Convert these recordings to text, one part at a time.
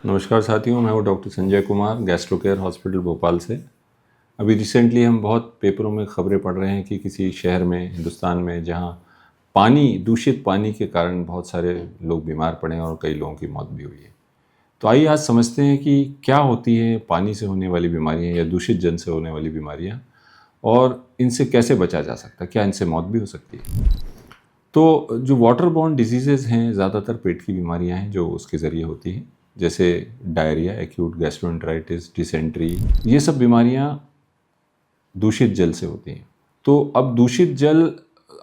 नमस्कार साथियों, मैं हूँ doctor Sanjay Kumar, gastro care hospital Bhopal से। अभी रिसेंटली हम बहुत पेपरों में खबरें पढ़ रहे हैं कि किसी शहर में, हिंदुस्तान में, जहाँ दूषित पानी के कारण बहुत सारे लोग बीमार पड़े हैं और कई लोगों की मौत भी हुई है। तो आइए आज समझते हैं कि क्या होती है पानी से होने वाली बीमारियाँ या दूषित जल से होने वाली बीमारियाँ और इनसे कैसे बचा जा सकता है, क्या इनसे मौत भी हो सकती है। तो जो वाटर बॉर्न डिजीज़ेज़ हैं, ज़्यादातर पेट की बीमारियां हैं जो उसके ज़रिए होती हैं, जैसे डायरिया, एक्यूट गैस्ट्रोएंटेराइटिस, डिसेंट्री। ये सब बीमारियां दूषित जल से होती हैं। तो अब दूषित जल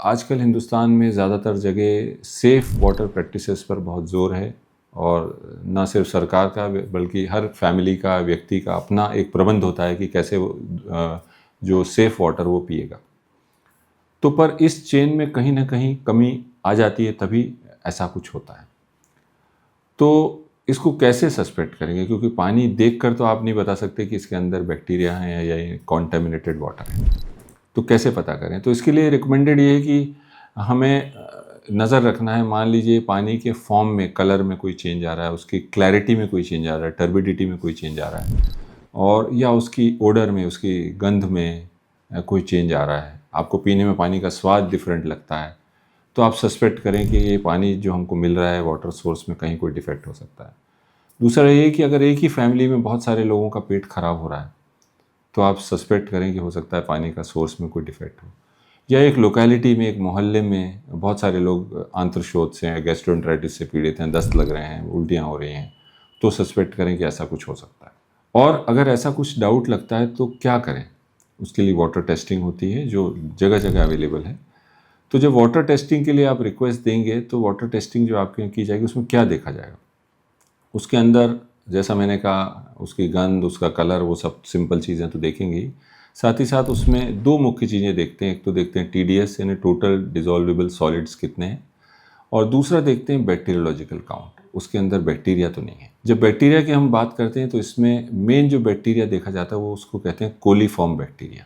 आजकल हिंदुस्तान में ज़्यादातर जगह सेफ़ वाटर प्रैक्टिसेस पर बहुत ज़ोर है और न सिर्फ सरकार का बल्कि हर फैमिली का, व्यक्ति का अपना एक प्रबंध होता है कि कैसे वो जो सेफ़ वाटर वो पिएगा। तो पर इस चेन में कहीं ना कहीं कमी आ जाती है, तभी ऐसा कुछ होता है। तो इसको कैसे सस्पेक्ट करेंगे, क्योंकि पानी देखकर तो आप नहीं बता सकते कि इसके अंदर बैक्टीरिया हैं या ये कॉन्टेमिनेटेड वाटर है। तो कैसे पता करें? तो इसके लिए रिकमेंडेड ये है कि हमें नज़र रखना है। मान लीजिए पानी के फॉर्म में, कलर में कोई चेंज आ रहा है, उसकी क्लैरिटी में कोई चेंज आ रहा है, टर्बिडिटी में कोई चेंज आ रहा है, और या उसकी ओडर में, उसकी गंध में कोई चेंज आ रहा है, आपको पीने में पानी का स्वाद डिफरेंट लगता है, तो आप सस्पेक्ट करें कि ये पानी जो हमको मिल रहा है वाटर सोर्स में कहीं कोई डिफेक्ट हो सकता है। दूसरा ये कि अगर एक ही फैमिली में बहुत सारे लोगों का पेट खराब हो रहा है, तो आप सस्पेक्ट करें कि हो सकता है पानी का सोर्स में कोई डिफेक्ट हो। या एक लोकेलिटी में, एक मोहल्ले में बहुत सारे लोग आंत्रशोथ से, गैस्ट्रोएंटेराइटिस से पीड़ित हैं, दस्त लग रहे हैं, उल्टियाँ हो रही हैं, तो सस्पेक्ट करें कि ऐसा कुछ हो सकता है। और अगर ऐसा कुछ डाउट लगता है तो क्या करें? उसके लिए वाटर टेस्टिंग होती है जो जगह जगह अवेलेबल है। तो जब वाटर टेस्टिंग के लिए आप रिक्वेस्ट देंगे तो वाटर टेस्टिंग जो आपके यहाँ की जाएगी उसमें क्या देखा जाएगा? उसके अंदर, जैसा मैंने कहा, उसकी गंध, उसका कलर, वो सब सिंपल चीज़ें तो देखेंगे ही। साथ ही साथ उसमें दो मुख्य चीज़ें देखते हैं। एक तो देखते हैं TDS यानी टोटल डिसॉल्वेबल सॉलिड्स कितने हैं, और दूसरा देखते हैं बैक्टीरियोलॉजिकल काउंट, उसके अंदर बैक्टीरिया तो नहीं है। जब बैक्टीरिया की हम बात करते हैं तो इसमें मेन जो बैक्टीरिया देखा जाता है वो उसको कहते हैं कोलीफॉर्म बैक्टीरिया।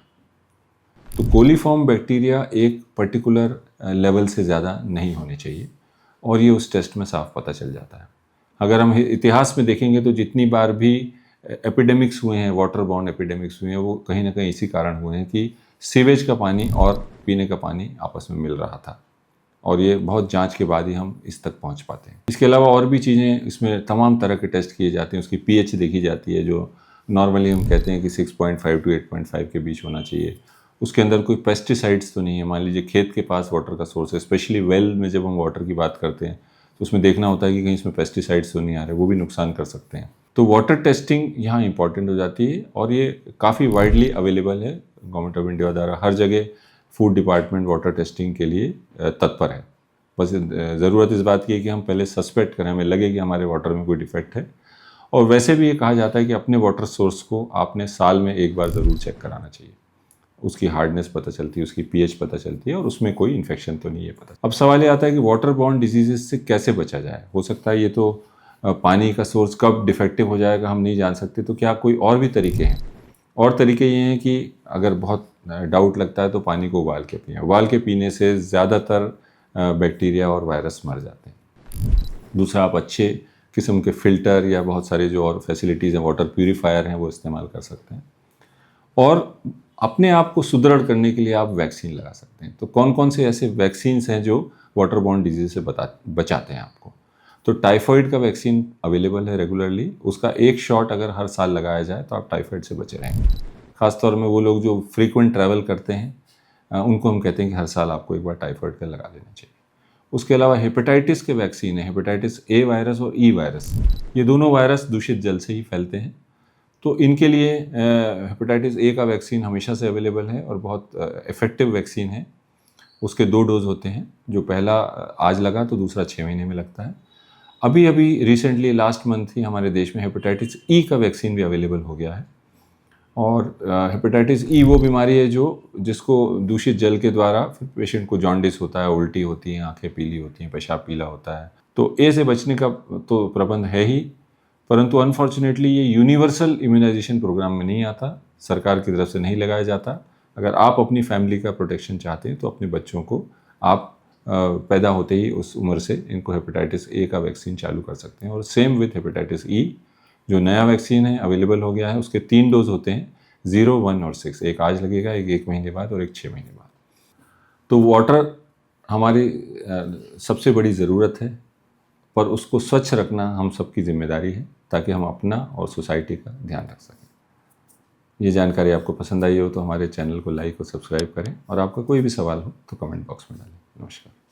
तो कोलीफॉर्म बैक्टीरिया एक पर्टिकुलर लेवल से ज़्यादा नहीं होने चाहिए, और ये उस टेस्ट में साफ पता चल जाता है। अगर हम इतिहास में देखेंगे तो जितनी बार भी एपिडेमिक्स हुए हैं, वाटर बॉर्न एपिडेमिक्स हुए हैं, वो कहीं ना कहीं इसी कारण हुए हैं कि सीवेज का पानी और पीने का पानी आपस में मिल रहा था, और ये बहुत जांच के बाद ही हम इस तक पहुंच पाते हैं। इसके अलावा और भी चीज़ें, इसमें तमाम तरह के टेस्ट किए जाते हैं। उसकी pH देखी जाती है, जो नॉर्मली हम कहते हैं कि 6.5 to 8.5 के बीच होना चाहिए। उसके अंदर कोई पेस्टिसाइड्स तो नहीं है। मान लीजिए खेत के पास वाटर का सोर्स है, स्पेशली वेल में जब हम वाटर की बात करते हैं तो उसमें देखना होता है कि कहीं इसमें पेस्टिसाइड्स तो नहीं आ रहे, वो भी नुकसान कर सकते हैं। तो वाटर टेस्टिंग यहाँ इंपॉर्टेंट हो जाती है, और ये काफ़ी वाइडली अवेलेबल है। गवर्नमेंट ऑफ इंडिया द्वारा हर जगह फूड डिपार्टमेंट वाटर टेस्टिंग के लिए तत्पर है। बस ज़रूरत इस बात की है कि हम पहले सस्पेक्ट करें, हमें लगे कि हमारे वाटर में कोई डिफेक्ट है। और वैसे भी ये कहा जाता है कि अपने वाटर सोर्स को आपने साल में एक बार ज़रूर चेक कराना चाहिए। उसकी हार्डनेस पता चलती है, उसकी pH पता चलती है, और उसमें कोई इन्फेक्शन तो नहीं है पता। अब सवाल ये आता है कि वाटर बॉर्न डिजीजेज से कैसे बचा जाए। हो सकता है ये तो पानी का सोर्स कब डिफेक्टिव हो जाएगा हम नहीं जान सकते, तो क्या कोई और भी तरीके हैं? और तरीके ये हैं कि अगर बहुत डाउट लगता है तो पानी को उबाल के पिएं। उबाल के पीने से ज़्यादातर बैक्टीरिया और वायरस मर जाते हैं। दूसरा, आप अच्छे किस्म के फ़िल्टर या बहुत सारे जो और फैसिलिटीज़ हैं, वाटर प्यूरीफायर हैं, वो इस्तेमाल कर सकते हैं। और अपने आप को सुदृढ़ करने के लिए आप वैक्सीन लगा सकते हैं। तो कौन कौन से ऐसे वैक्सीन्स हैं जो वाटर बॉर्न डिजीज़ से बचाते हैं आपको? तो टाइफाइड का वैक्सीन अवेलेबल है रेगुलरली। उसका एक शॉट अगर हर साल लगाया जाए तो आप टाइफाइड से बचे रहेंगे। ख़ासतौर में वो लोग जो फ्रीक्वेंट ट्रैवल करते हैं, उनको हम कहते हैं कि हर साल आपको एक बार टाइफाइड का लगा लेना चाहिए। उसके अलावा हेपेटाइटिस के वैक्सीन है, हेपेटाइटिस A वायरस और E वायरस। ये दोनों वायरस दूषित जल से ही फैलते हैं। तो इनके लिए हेपेटाइटिस A का वैक्सीन हमेशा से अवेलेबल है और बहुत इफ़ेक्टिव वैक्सीन है। उसके 2 डोज होते हैं, जो पहला आज लगा तो दूसरा 6 महीने में लगता है। अभी अभी रिसेंटली लास्ट मंथ ही हमारे देश में हेपेटाइटिस E का वैक्सीन भी अवेलेबल हो गया है। और हेपेटाइटिस E वो बीमारी है जिसको दूषित जल के द्वारा फिर पेशेंट को जॉन्डिस होता है, उल्टी होती है, आंखें पीली होती हैं, पेशाब पीला होता है। तो A से बचने का तो प्रबंध है ही, परंतु अनफॉर्चुनेटली ये यूनिवर्सल इम्यूनाइजेशन प्रोग्राम में नहीं आता, सरकार की तरफ से नहीं लगाया जाता। अगर आप अपनी फैमिली का प्रोटेक्शन चाहते हैं तो अपने बच्चों को आप पैदा होते ही उस उम्र से इनको हेपेटाइटिस A का वैक्सीन चालू कर सकते हैं। और सेम विथ हेपेटाइटिस E, जो नया वैक्सीन है अवेलेबल हो गया है, उसके 3 डोज होते हैं, 0, 1 और 6। एक आज लगेगा, एक 1 महीने बाद और एक 6 महीने बाद। तो वाटर हमारी सबसे बड़ी ज़रूरत है, पर उसको स्वच्छ रखना हम सबकी जिम्मेदारी है, ताकि हम अपना और सोसाइटी का ध्यान रख सकें। ये जानकारी आपको पसंद आई हो तो हमारे चैनल को लाइक और सब्सक्राइब करें, और आपका कोई भी सवाल हो तो कमेंट बॉक्स में डालें। नमस्कार।